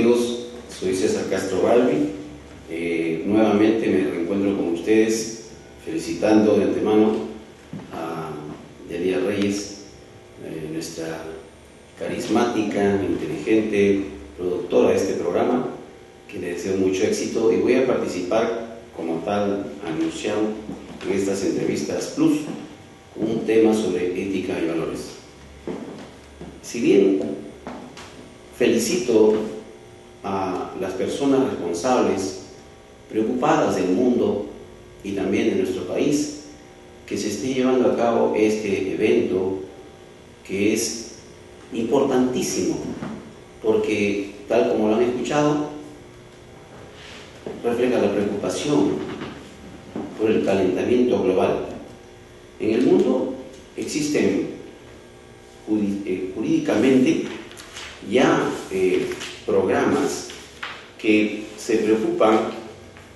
amigos, soy César Castro Balbi. Nuevamente me reencuentro con ustedes, felicitando de antemano a Yadira Reyes, nuestra carismática, inteligente productora de este programa, que le deseo mucho éxito, y voy a participar como tal anunciado en estas entrevistas plus un tema sobre ética y valores. Si bien felicito a las personas responsables, preocupadas del mundo y también de nuestro país, que se esté llevando a cabo este evento que es importantísimo, porque tal como lo han escuchado, refleja la preocupación por el calentamiento global. En el mundo existen jurídicamente ya programas que se preocupan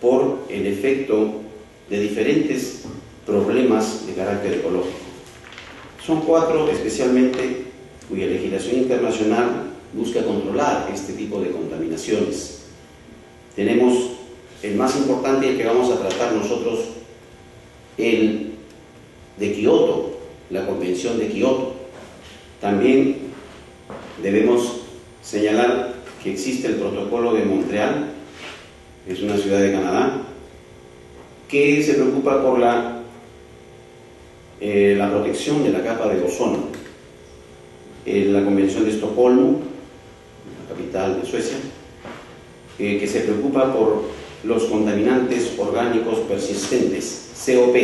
por el efecto de diferentes problemas de carácter ecológico. Son 4 especialmente cuya legislación internacional busca controlar este tipo de contaminaciones. Tenemos el más importante, el que vamos a tratar nosotros, el de Kioto, la Convención de Kioto. También debemos señalar que existe el Protocolo de Montreal, que es una ciudad de Canadá, que se preocupa por la protección de la capa de ozono. La Convención de Estocolmo, la capital de Suecia, que se preocupa por los contaminantes orgánicos persistentes, COP.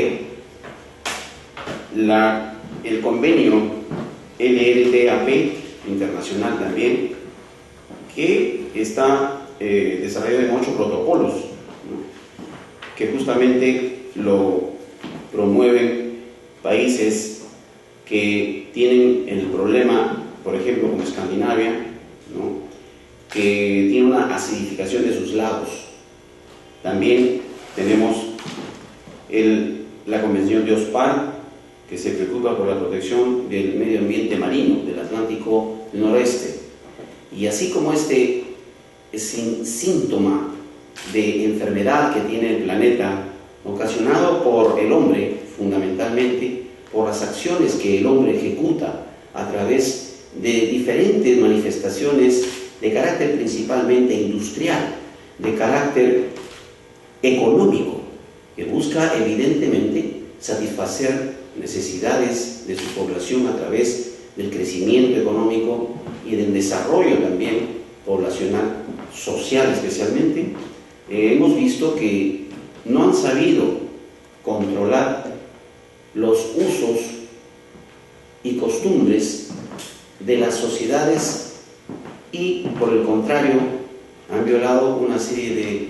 El convenio LLTAP internacional también, que está desarrollado en 8 protocolos, ¿no?, que justamente lo promueven países que tienen el problema, por ejemplo, como Escandinavia, ¿no?, que tiene una acidificación de sus lagos. También tenemos la Convención de OSPAR, que se preocupa por la protección del medio ambiente marino del Atlántico Noreste. Y así como este es síntoma de enfermedad que tiene el planeta, ocasionado por el hombre, fundamentalmente por las acciones que el hombre ejecuta a través de diferentes manifestaciones de carácter principalmente industrial, de carácter económico, que busca evidentemente satisfacer necesidades de su población a través del crecimiento económico y del desarrollo también poblacional, social especialmente. Hemos visto que no han sabido controlar los usos y costumbres de las sociedades y, por el contrario, han violado una serie de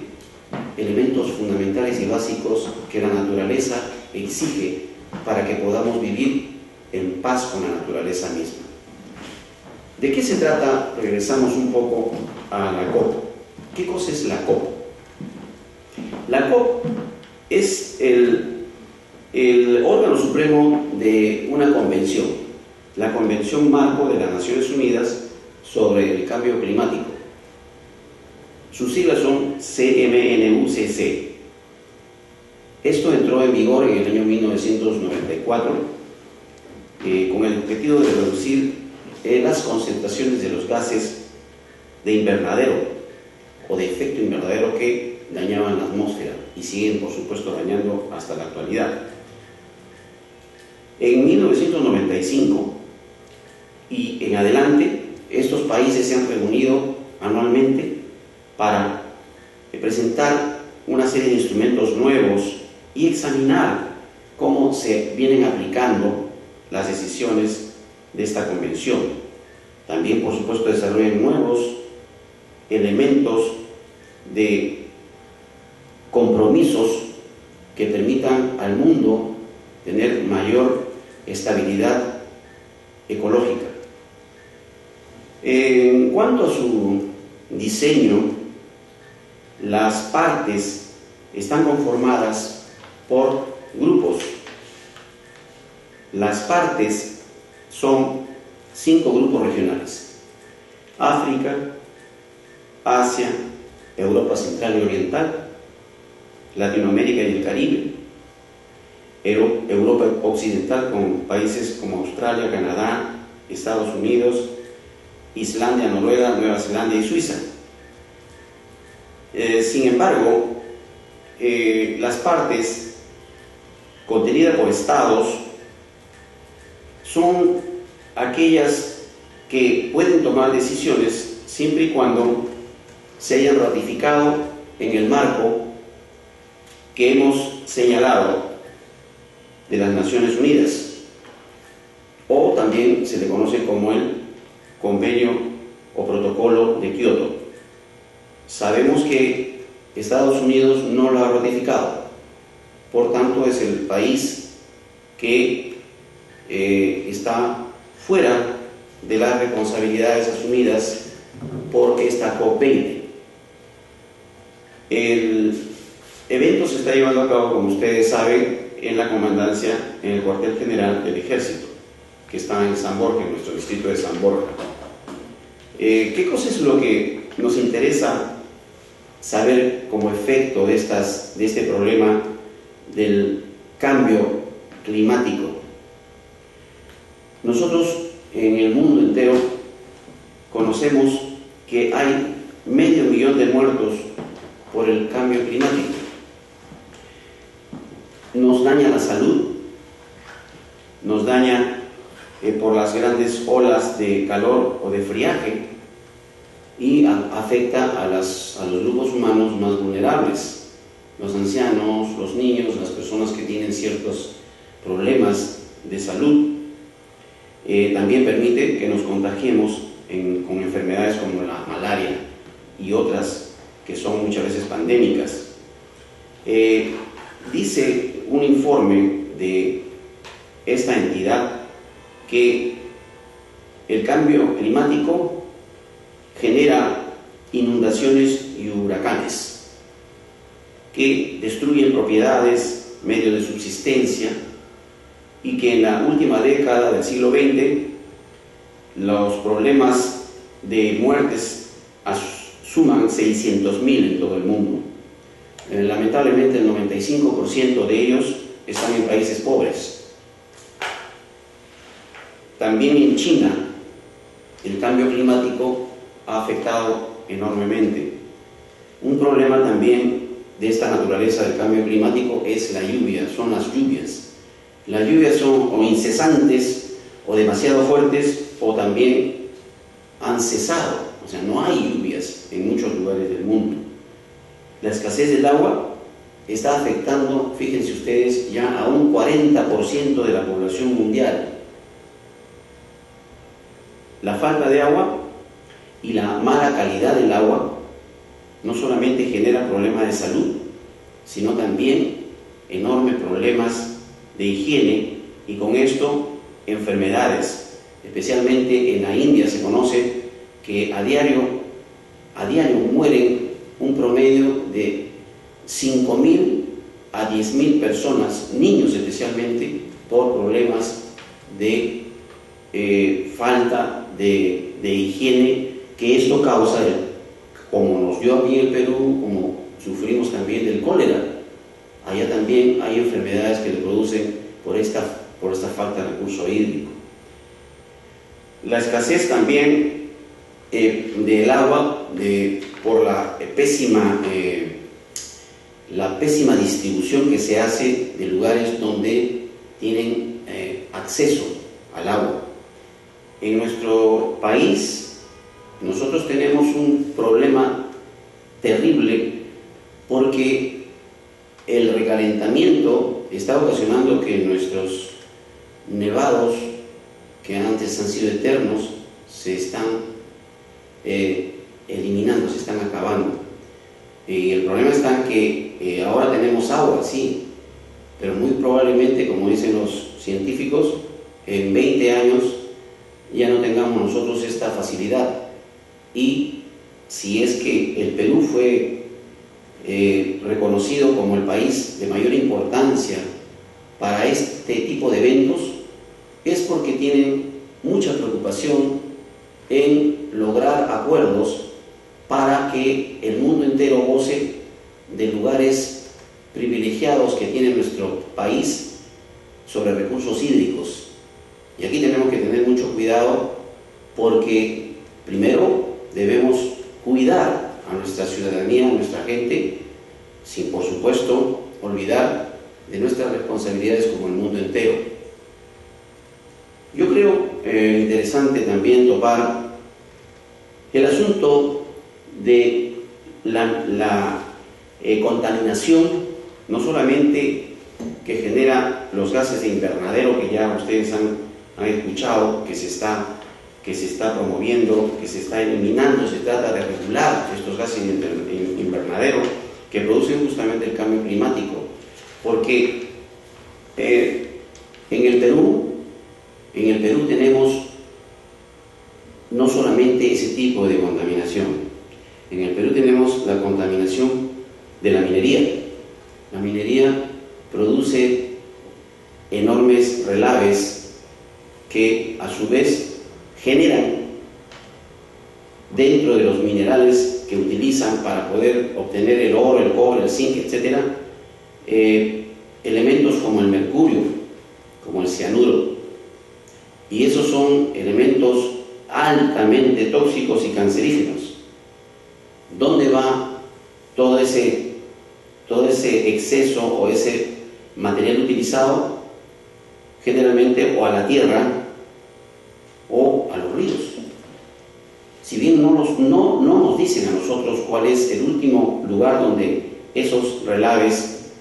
elementos fundamentales y básicos que la naturaleza exige para que podamos vivir en paz con la naturaleza misma. ¿De qué se trata? Regresamos un poco a la COP. ¿Qué cosa es la COP? La COP es el órgano supremo de una convención, la Convención Marco de las Naciones Unidas sobre el Cambio Climático. Sus siglas son CMNUCC. Esto entró en vigor en el año 1994 con el objetivo de reducir las concentraciones de los gases de invernadero o de efecto invernadero que dañaban la atmósfera y siguen, por supuesto, dañando hasta la actualidad. En 1995 y en adelante, estos países se han reunido anualmente para presentar una serie de instrumentos nuevos y examinar cómo se vienen aplicando las decisiones de esta convención. También, por supuesto, desarrollan nuevos elementos de compromisos que permitan al mundo tener mayor estabilidad ecológica. En cuanto a su diseño, las partes están conformadas por grupos. Las partes son 5 grupos regionales: África, Asia, Europa Central y Oriental, Latinoamérica y el Caribe, Europa Occidental con países como Australia, Canadá, Estados Unidos, Islandia, Noruega, Nueva Zelanda y Suiza. Sin embargo, las partes contenidas por estados son aquellas que pueden tomar decisiones siempre y cuando se hayan ratificado en el marco que hemos señalado de las Naciones Unidas, o también se le conoce como el Convenio o Protocolo de Kioto. Sabemos que Estados Unidos no lo ha ratificado, por tanto es el país que está fuera de las responsabilidades asumidas por esta COP20. El evento se está llevando a cabo, como ustedes saben, en la comandancia, en el cuartel general del Ejército, que está en San Borja, en nuestro distrito de San Borja. ¿Qué cosa es lo que nos interesa saber como efecto de este problema del cambio climático? Nosotros en el mundo entero conocemos que hay 500.000 de muertos por el cambio climático. Nos daña la salud, nos daña por las grandes olas de calor o de friaje, y afecta a los grupos humanos más vulnerables, los ancianos, los niños, las personas que tienen ciertos problemas de salud. También permite que nos contagiemos con enfermedades como la malaria y otras que son muchas veces pandémicas. Dice un informe de esta entidad que el cambio climático genera inundaciones y huracanes que destruyen propiedades, medios de subsistencia, y que en la última década del siglo XX los problemas de muertes suman 600.000 en todo el mundo. Lamentablemente el 95% de ellos están en países pobres. También en China el cambio climático ha afectado enormemente. Un problema también de esta naturaleza del cambio climático es la lluvia, son las lluvias. Las lluvias son o incesantes o demasiado fuertes, o también han cesado, o sea, no hay lluvias en muchos lugares del mundo. La escasez del agua está afectando, fíjense ustedes, ya a un 40% de la población mundial. La falta de agua y la mala calidad del agua no solamente genera problemas de salud, sino también enormes problemas de higiene, y con esto enfermedades. Especialmente en la India se conoce que a diario mueren un promedio de 5.000 a 10.000 personas, niños especialmente, por problemas de falta de higiene, que esto causa, como nos dio aquí en el Perú, como sufrimos también del cólera. Allá también hay enfermedades que le producen por esta falta de recurso hídrico. La escasez también del agua por la pésima distribución que se hace de lugares donde tienen acceso al agua. En nuestro país nosotros tenemos un problema terrible, porque el recalentamiento está ocasionando que nuestros nevados, que antes han sido eternos, se están eliminando, se están acabando. Y el problema está en que ahora tenemos agua, sí, pero muy probablemente, como dicen los científicos, en 20 años ya no tengamos nosotros esta facilidad. Y si es que el Perú fue reconocido como el país de mayor importancia para este tipo de eventos, es porque tienen mucha preocupación en lograr acuerdos para que el mundo entero goce de lugares privilegiados que tiene nuestro país sobre recursos hídricos. Y aquí tenemos que tener mucho cuidado porque primero debemos cuidar a nuestra ciudadanía, a nuestra gente, sin por supuesto olvidar de nuestras responsabilidades como el mundo entero. Yo creo interesante también topar el asunto de la contaminación, no solamente que genera los gases de invernadero que ya ustedes han escuchado, que se está promoviendo, que se está eliminando. Se trata de regular estos gases de invernadero que producen justamente el cambio climático, porque en el Perú tenemos no solamente ese tipo de contaminación. En el Perú tenemos la contaminación de la minería. La minería produce enormes relaves que a su vez generan dentro de los minerales que utilizan para poder obtener el oro, el cobre, el zinc, etc., elementos como el mercurio, como el cianuro. Y esos son elementos altamente tóxicos y cancerígenos. ¿Dónde va todo ese exceso o ese material utilizado? Generalmente o a la tierra o a los ríos. Si bien no nos dicen a nosotros cuál es el último lugar donde esos relaves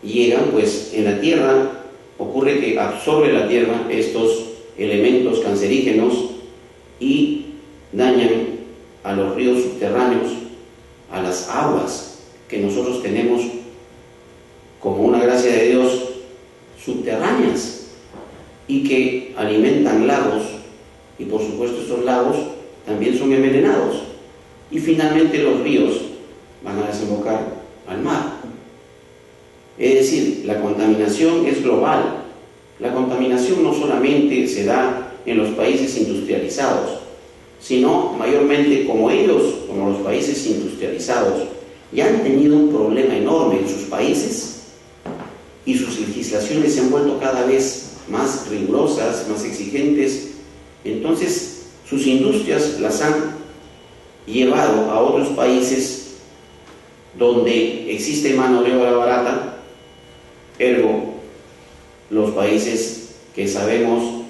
llegan, pues en la tierra ocurre que absorbe la tierra estos elementos cancerígenos y dañan a los ríos subterráneos, a las aguas que nosotros tenemos como una gracia de Dios subterráneas y que alimentan lagos, y por supuesto estos lagos también son envenenados, y finalmente los ríos van a desembocar al mar. Es decir, la contaminación es global. La contaminación no solamente se da en los países industrializados, sino mayormente como los países industrializados, ya han tenido un problema enorme en sus países y sus legislaciones se han vuelto cada vez más rigurosas, más exigentes. Entonces, sus industrias las han llevado a otros países donde existe mano de obra barata, ergo, los países que sabemos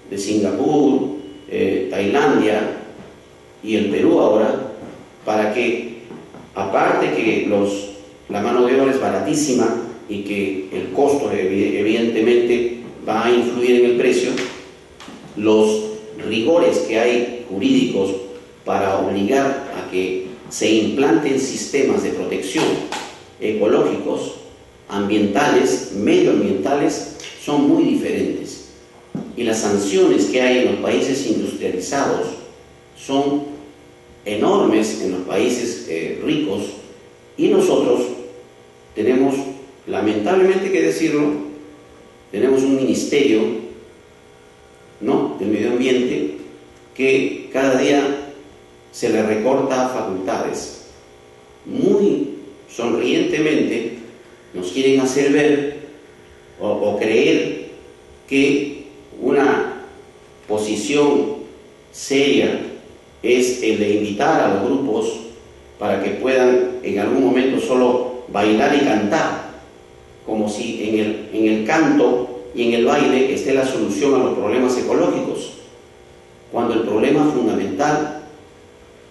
de Singapur, Tailandia y el Perú ahora, para que, aparte que la mano de obra es baratísima y que el costo evidentemente va a influir en el precio, los rigores que hay jurídicos para obligar a que se implanten sistemas de protección ecológicos, ambientales, medioambientales, son muy diferentes. Y las sanciones que hay en los países industrializados son enormes en los países ricos, y nosotros tenemos, lamentablemente que decirlo, tenemos un ministerio, ¿no?, del medio ambiente que cada día se le recorta facultades. Muy sonrientemente nos quieren hacer ver o creer que una posición seria es el de invitar a los grupos para que puedan en algún momento solo bailar y cantar, como si en el canto y en el baile esté la solución a los problemas ecológicos, cuando el problema fundamental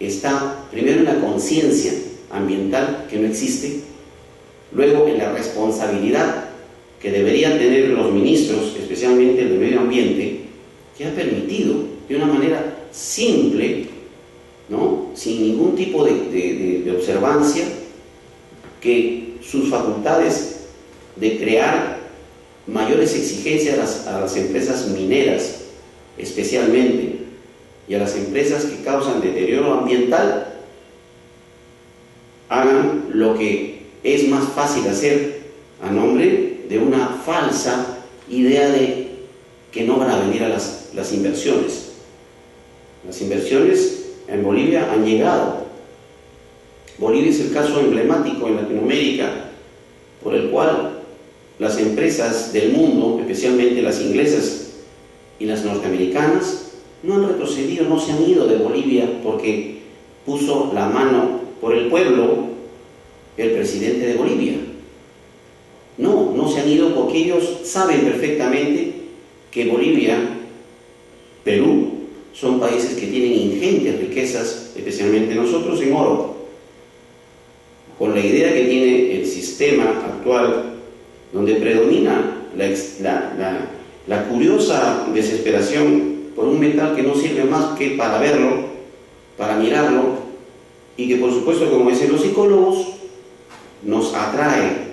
está primero en la conciencia ambiental, que no existe, luego en la responsabilidad que deberían tener los ministros, especialmente el de medio ambiente, que ha permitido de una manera simple, ¿no?, sin ningún tipo de observancia, que sus facultades de crear mayores exigencias a las empresas mineras, especialmente, y a las empresas que causan deterioro ambiental, hagan lo que es más fácil hacer a nombre de una falsa idea de que no van a venir a las inversiones. Las inversiones en Bolivia han llegado, Bolivia es el caso emblemático en Latinoamérica por el cual las empresas del mundo, especialmente las inglesas y las norteamericanas, no han retrocedido, no se han ido de Bolivia porque puso la mano por el pueblo el presidente de Bolivia. No, no se han ido porque ellos saben perfectamente que Bolivia, Perú, son países que tienen ingentes riquezas, especialmente nosotros en oro. Con la idea que tiene el sistema actual, donde predomina la curiosa desesperación por un metal que no sirve más que para verlo, para mirarlo, y que por supuesto, como dicen los psicólogos, nos atrae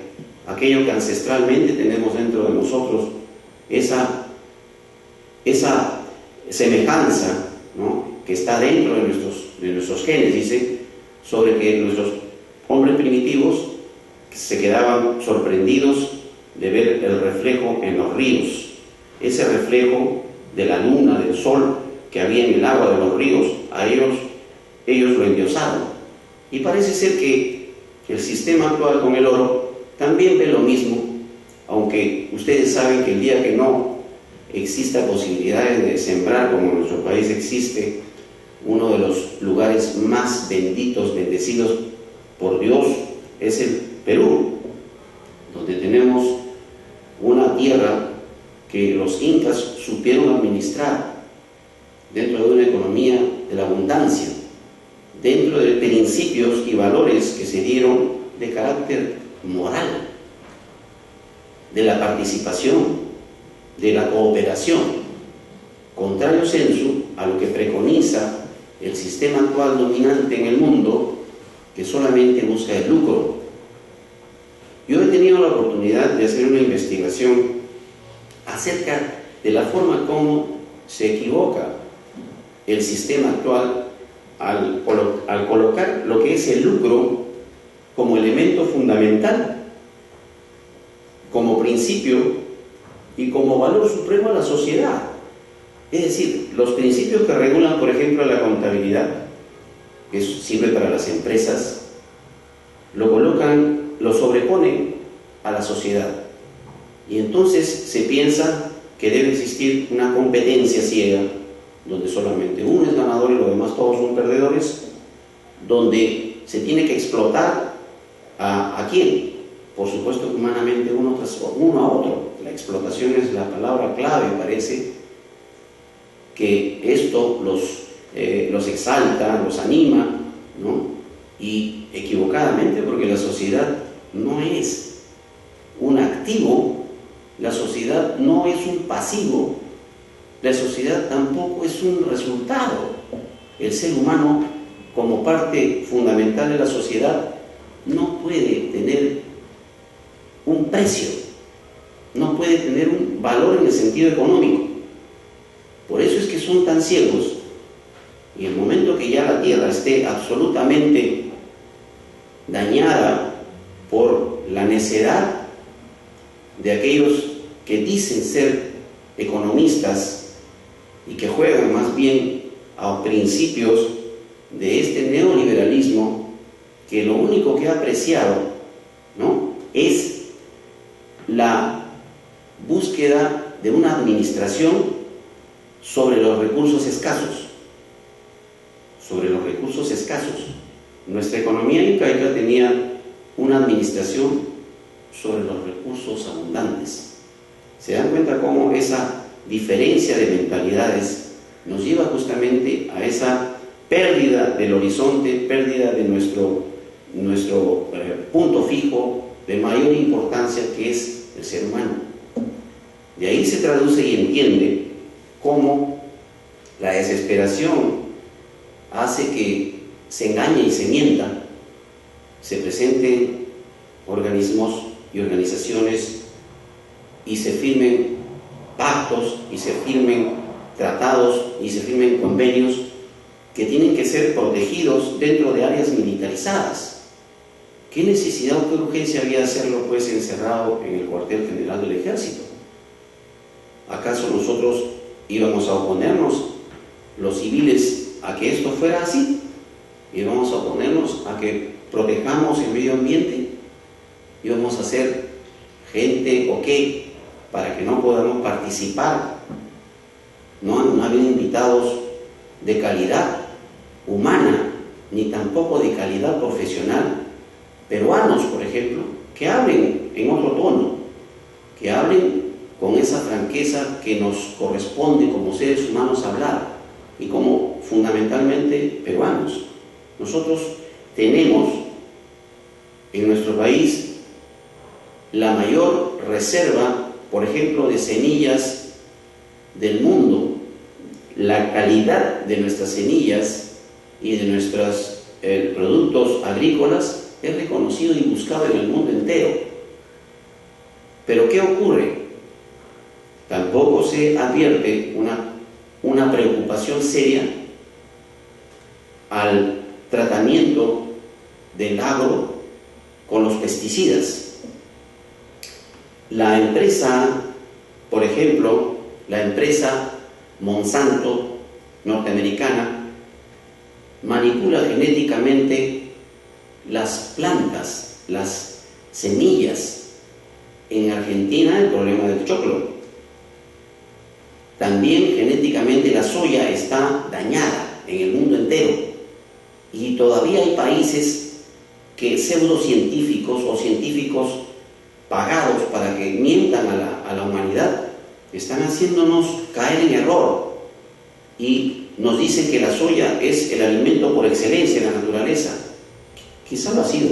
aquello que ancestralmente tenemos dentro de nosotros, esa semejanza, ¿no?, que está dentro de nuestros genes. Dice sobre que nuestros hombres primitivos se quedaban sorprendidos de ver el reflejo en los ríos, ese reflejo de la luna, del sol que había en el agua de los ríos. A ellos lo endiosaron. Y parece ser que el sistema actual con el oro también ve lo mismo, aunque ustedes saben que el día que no exista posibilidades de sembrar, como en nuestro país existe, uno de los lugares más benditos, bendecidos por Dios, es el Perú, donde tenemos una tierra que los incas supieron administrar dentro de una economía de la abundancia, dentro de principios y valores que se dieron de carácter moral, de la participación, de la cooperación, contrario sensu a lo que preconiza el sistema actual dominante en el mundo, que solamente busca el lucro. Yo he tenido la oportunidad de hacer una investigación acerca de la forma como se equivoca el sistema actual al colocar lo que es el lucro como elemento fundamental, como principio y como valor supremo a la sociedad. Es decir, los principios que regulan, por ejemplo, la contabilidad, que sirve para las empresas, lo sobreponen a la sociedad. Y entonces se piensa que debe existir una competencia ciega, donde solamente uno es ganador y los demás todos son perdedores, donde se tiene que explotar ¿a quién? Por supuesto, humanamente, uno a otro. La explotación es la palabra clave. Parece que esto los exalta, los anima, ¿no? Y equivocadamente, porque la sociedad no es un activo, la sociedad no es un pasivo, la sociedad tampoco es un resultado. El ser humano, como parte fundamental de la sociedad, no puede tener un precio, no puede tener un valor en el sentido económico. Por eso es que son tan ciegos. Y el momento que ya la tierra esté absolutamente dañada por la necedad de aquellos que dicen ser economistas y que juegan más bien a principios de este neoliberalismo, que lo único que ha apreciado, ¿no?, es la búsqueda de una administración sobre los recursos escasos. Sobre los recursos escasos. Nuestra economía incaica tenía una administración sobre los recursos abundantes. ¿Se dan cuenta cómo esa diferencia de mentalidades nos lleva justamente a esa pérdida del horizonte, pérdida de nuestro punto fijo de mayor importancia, que es el ser humano? De ahí se traduce y entiende cómo la desesperación hace que se engañe y se mienta, se presenten organismos y organizaciones y se firmen pactos y se firmen tratados y se firmen convenios que tienen que ser protegidos dentro de áreas militarizadas. ¿Qué necesidad o qué urgencia había de hacerlo pues encerrado en el cuartel general del ejército? ¿Acaso nosotros íbamos a oponernos, los civiles, a que esto fuera así? y vamos a oponernos a que protejamos el medio ambiente y vamos a ser gente ok para que no podamos participar. No han habido invitados de calidad humana ni tampoco de calidad profesional, peruanos por ejemplo, que hablen en otro tono, que hablen con esa franqueza que nos corresponde como seres humanos hablar y como fundamentalmente peruanos. Nosotros tenemos en nuestro país la mayor reserva, por ejemplo, de semillas del mundo. La calidad de nuestras semillas y de nuestros productos agrícolas es reconocido y buscado en el mundo entero. Pero ¿qué ocurre? Tampoco se advierte una preocupación seria al tratamiento del agro con los pesticidas. La empresa, por ejemplo, la empresa Monsanto norteamericana manipula genéticamente las plantas, las semillas. En Argentina el problema del choclo. También genéticamente la soya está dañada en el mundo entero. Y todavía hay países que pseudocientíficos o científicos pagados para que mientan a la humanidad están haciéndonos caer en error y nos dicen que la soya es el alimento por excelencia de la naturaleza. Quizá lo ha sido,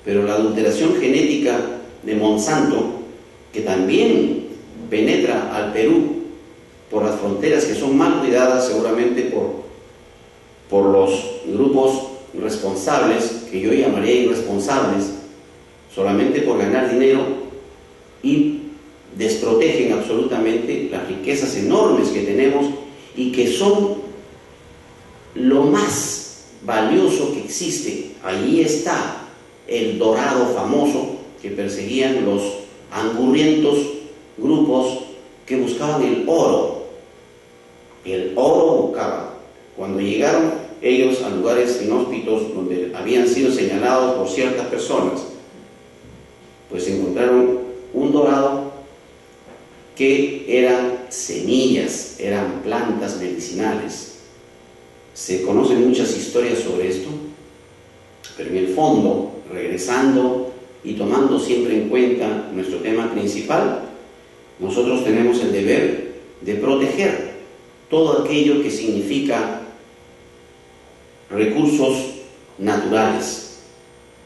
pero la adulteración genética de Monsanto, que también penetra al Perú por las fronteras que son mal cuidadas seguramente por los grupos responsables, que yo llamaría irresponsables, solamente por ganar dinero, y desprotegen absolutamente las riquezas enormes que tenemos y que son lo más valioso que existe. Allí está el dorado famoso que perseguían los angurrientos grupos que buscaban el oro. El oro buscaban. Cuando llegaron ellos a lugares inhóspitos donde habían sido señalados por ciertas personas, pues encontraron un dorado que eran semillas, eran plantas medicinales. Se conocen muchas historias sobre esto, pero en el fondo, regresando y tomando siempre en cuenta nuestro tema principal, nosotros tenemos el deber de proteger todo aquello que significa recursos naturales,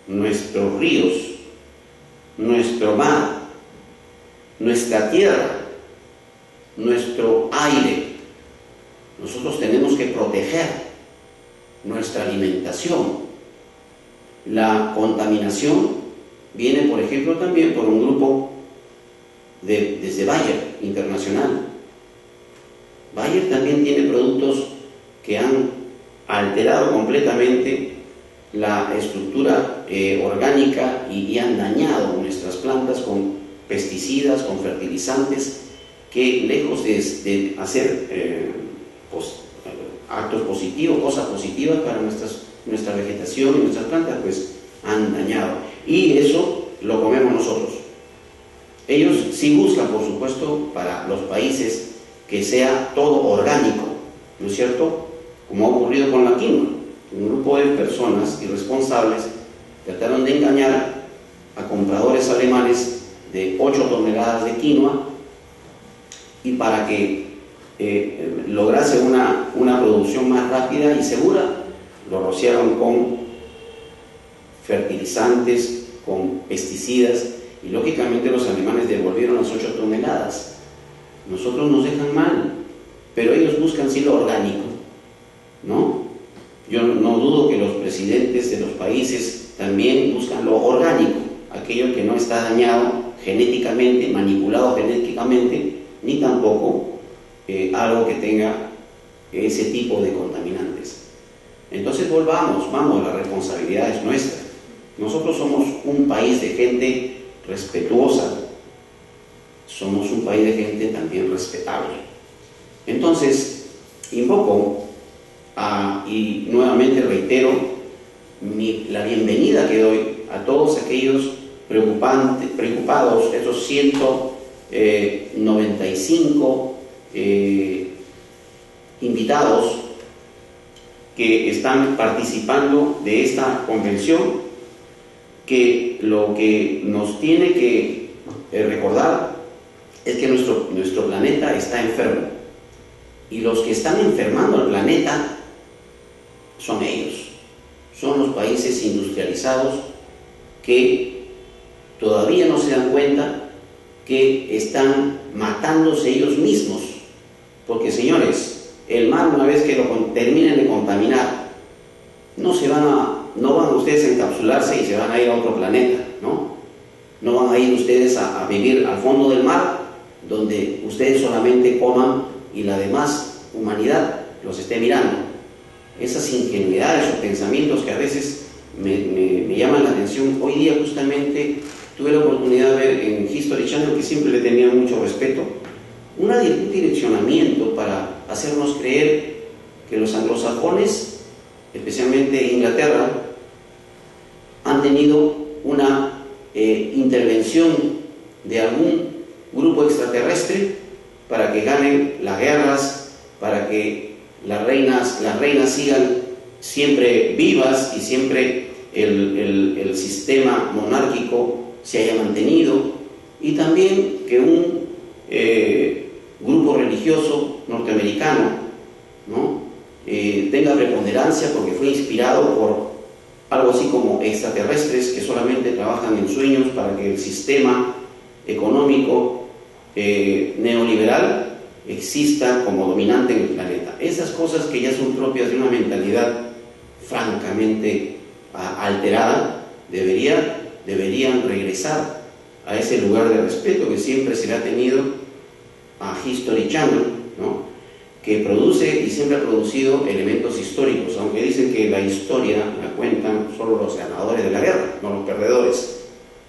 nuestros ríos, nuestro mar, nuestra tierra, nuestro aire. Nosotros tenemos que proteger nuestra alimentación. La contaminación viene, por ejemplo, también por un grupo desde Bayer Internacional. Bayer también tiene productos que han alterado completamente la estructura orgánica y han dañado nuestras plantas con pesticidas, con fertilizantes, que lejos de hacer actos positivos, cosas positivas para nuestra vegetación y nuestras plantas, pues han dañado. Y eso lo comemos nosotros. Ellos sí buscan, por supuesto, para los países que sea todo orgánico, ¿no es cierto? Como ha ocurrido con la quinoa. Un grupo de personas irresponsables trataron de engañar a compradores alemanes de 8 toneladas de quinoa, y para que lograse una producción más rápida y segura, lo rociaron con fertilizantes, con pesticidas, y lógicamente los alemanes devolvieron las 8 toneladas. Nosotros nos dejan mal, pero ellos buscan sí lo orgánico, ¿no? Yo no dudo que los presidentes de los países también buscan lo orgánico, aquello que no está dañado genéticamente, manipulado genéticamente, ni tampoco algo que tenga ese tipo de contaminantes. Entonces vamos, la responsabilidad es nuestra. Nosotros somos un país de gente respetuosa, somos un país de gente también respetable. Entonces, invoco y nuevamente reitero la bienvenida que doy a todos aquellos preocupados, esos 195 invitados que están participando de esta convención, que lo que nos tiene que recordar es que nuestro planeta está enfermo, y los que están enfermando al planeta son ellos, son los países industrializados que todavía no se dan cuenta que están matándose ellos mismos, porque señores, el mar, una vez que lo terminen de contaminar, no van ustedes a encapsularse y se van a ir a otro planeta, ¿no? No van a ir ustedes a vivir al fondo del mar, donde ustedes solamente coman y la demás humanidad los esté mirando. Esas ingenuidades o pensamientos que a veces me llaman la atención. Hoy día justamente tuve la oportunidad de ver en History Channel, que siempre le tenía mucho respeto, un direccionamiento para hacernos creer que los anglosajones, especialmente Inglaterra, han tenido una intervención de algún grupo extraterrestre para que ganen las guerras, para que las reinas sigan siempre vivas y siempre el sistema monárquico se haya mantenido, y también que un grupo religioso norteamericano, ¿no? Tenga preponderancia porque fue inspirado por algo así como extraterrestres que solamente trabajan en sueños para que el sistema económico neoliberal exista como dominante en el planeta. Esas cosas que ya son propias de una mentalidad francamente alterada, deberían regresar a ese lugar de respeto que siempre se le ha tenido a History Channel, ¿no? Que produce y siempre ha producido elementos históricos, aunque dicen que la historia la cuentan solo los ganadores de la guerra, no los perdedores.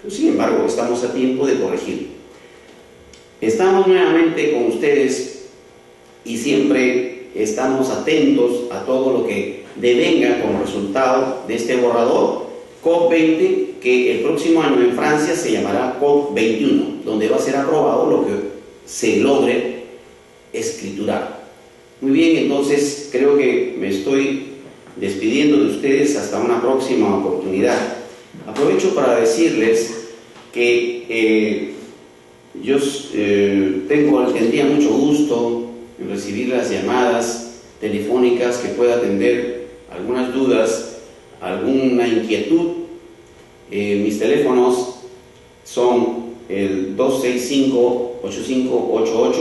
Pero, sin embargo, estamos a tiempo de corregir. Estamos nuevamente con ustedes y siempre estamos atentos a todo lo que devenga como resultado de este borrador COP20, que el próximo año en Francia se llamará COP21, donde va a ser aprobado lo que se logre escriturar. Muy bien, entonces creo que me estoy despidiendo de ustedes hasta una próxima oportunidad. Aprovecho para decirles que yo tendría mucho gusto en recibir las llamadas telefónicas que pueda atender algunas dudas, alguna inquietud. Mis teléfonos son el 265-8588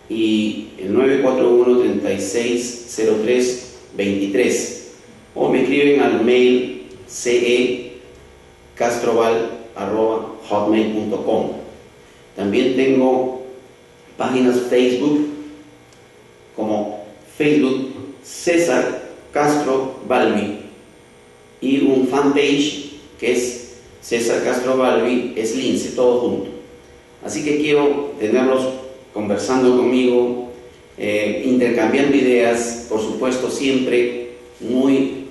y el 941-3603-23, o me escriben al mail cecastroval@hotmail.com. También tengo páginas Facebook como Facebook César Castro Balbi y un fanpage que es César Castro Balbi Eslince, todo junto. Así que quiero tenerlos conversando conmigo, intercambiando ideas, por supuesto siempre muy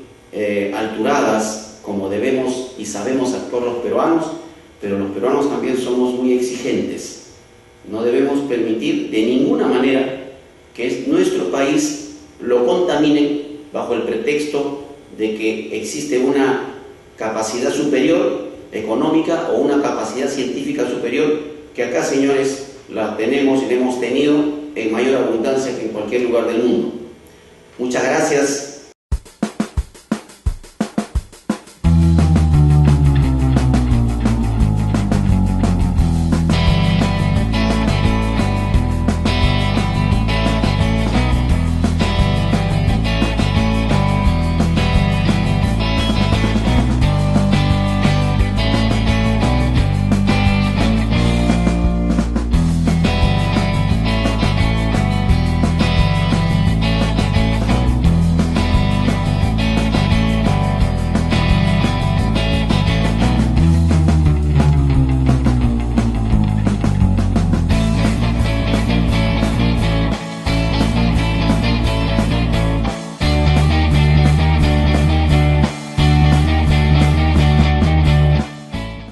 alturadas, como debemos y sabemos actuar los peruanos, pero los peruanos también somos muy exigentes. No debemos permitir de ninguna manera que nuestro país lo contaminen bajo el pretexto de que existe una capacidad superior económica o una capacidad científica superior, que acá, señores, la tenemos y la hemos tenido en mayor abundancia que en cualquier lugar del mundo. Muchas gracias.